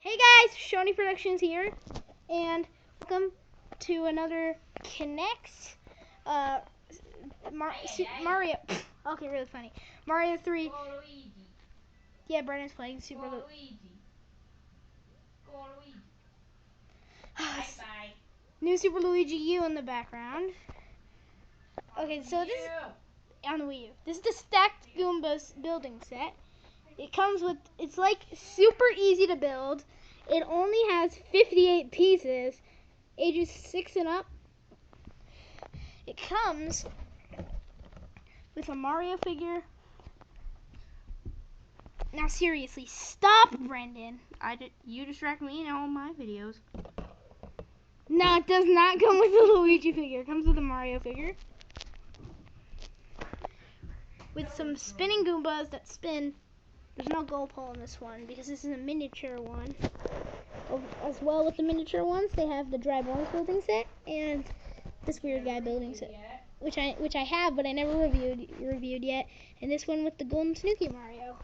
Hey guys, Shoney Productions here, and welcome to another Connect Mario. Okay, really funny. Mario 3. Luigi. Yeah, Brennan's playing Super Luigi. Luigi. Bye. New Super Luigi U in the background. Okay, so this is on the Wii U. This is the stacked Goombas building set. It comes with, it's like super easy to build. It only has 58 pieces, ages 6 and up. It comes with a Mario figure. Now seriously, stop, Brendan. You distract me in all my videos. No, it does not come with a Luigi figure. It comes with a Mario figure. With some spinning Goombas that spin. There's no goal pole in this one because this is a miniature one. As well with the miniature ones, they have the Dry Bones building set and this weird guy building set, which I have, but I never reviewed yet. And this one with the Golden Snooki Mario.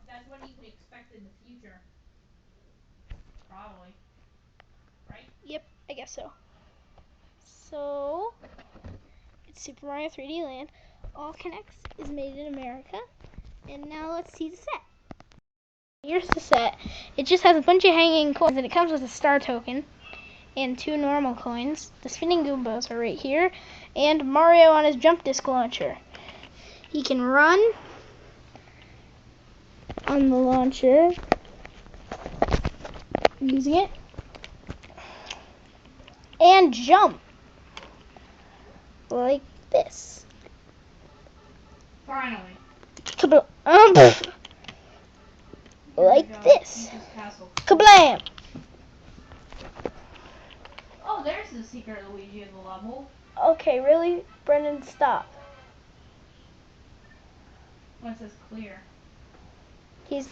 That's what you could expect in the future. Probably. Right? Yep, I guess so. So it's Super Mario 3D Land. All Connects is made in America. And now let's see the set. Here's the set. It just has a bunch of hanging coins, and it comes with a star token and 2 normal coins. The spinning Goombas are right here, and Mario on his jump disc launcher. He can run on the launcher using it and jump like this. Finally. Like this. Kablam! Oh, there's the secret Luigi of the level. Okay, really? Brendan, stop. Once it's clear. He's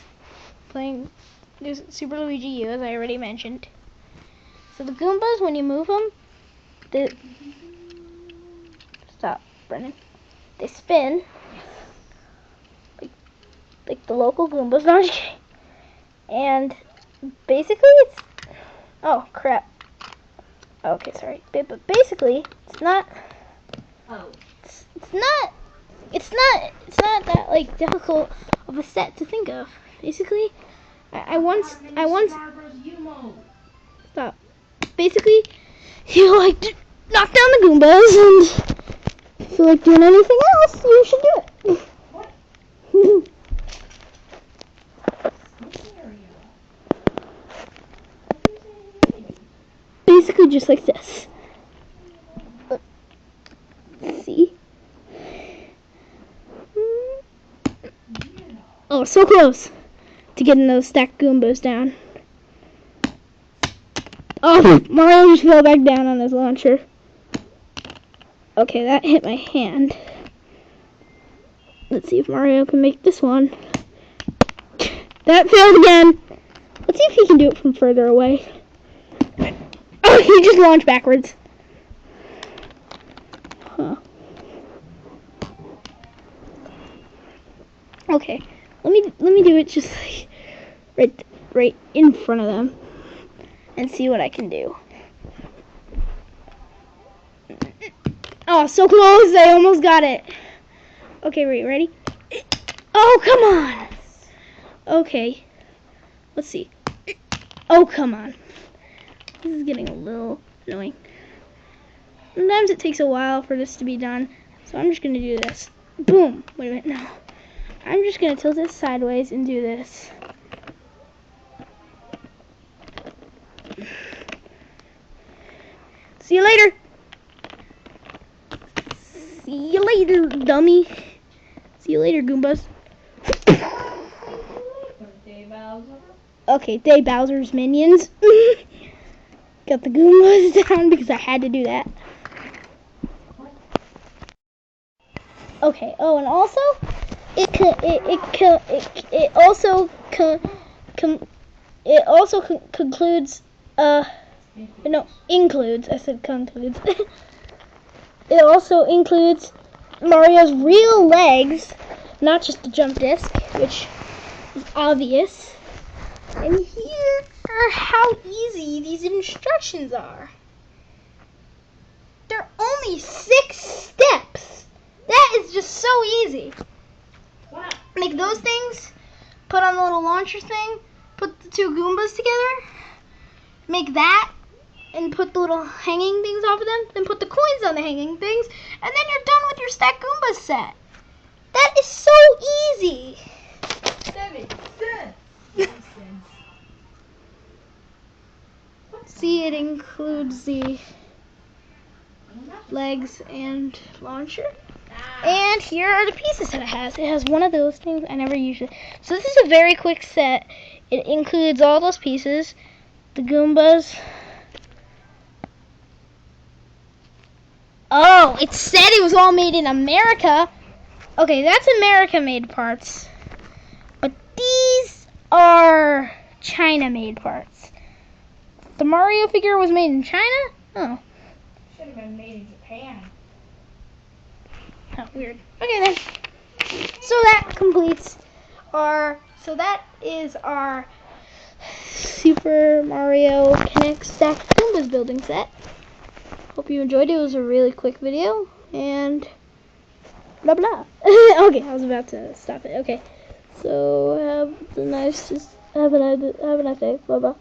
playing Super Luigi U, as I already mentioned. So the Goombas, when you move them, stop, Brendan. They spin like the local Goombas. No, I'm just kidding. And basically, it's crap. Okay, sorry. But basically, it's not. Oh. It's not that like difficult of a set to think of. Basically, I once stop. Basically, you like to knock down the Goombas, and if you feel like doing anything else, you should do it. What? Basically, just like this. See? Oh, so close to getting those stacked Goombas down. Oh, Mario just fell back down on his launcher. Okay, that hit my hand. Let's see if Mario can make this one. That failed again. Let's see if he can do it from further away. Oh, he just launched backwards. Huh. Okay, let me do it just like right in front of them and see what I can do. Oh, so close! I almost got it. Okay, wait, ready? Oh, come on! Okay, let's see. Oh, come on. This is getting a little annoying. Sometimes it takes a while for this to be done, so I'm just gonna do this. Boom! Wait a minute, no. I'm just gonna tilt it sideways and do this. See you later! See you later, dummy! See you later, Goombas. Okay, Day Bowser's minions. Got the Goombas down because I had to do that. Okay. Oh, and also, it also concludes. No, includes. I said concludes. It also includes Mario's real legs, not just the jump disc, which is obvious. And here how easy these instructions are. They're only 6 steps. That is just so easy. What? Make those things, put on the little launcher thing, put the 2 Goombas together, make that, and put the little hanging things off of them, then put the coins on the hanging things, and then you're done with your Stack Goombas set. That is so easy. That makes sense. Makes sense. See, it includes the legs and launcher. And here are the pieces that it has. It has one of those things. I never use it. So this is a very quick set. It includes all those pieces. The Goombas. Oh, it said it was all made in America. Okay, that's America-made parts. But these are China-made parts. The Mario figure was made in China? Oh. Should have been made in Japan. Oh, weird. Okay then. So that completes that is our Super Mario Connect Stack Goombas building set. Hope you enjoyed it. It was a really quick video and blah blah. Okay, I was about to stop it. Okay. So have a nice day. Blah blah.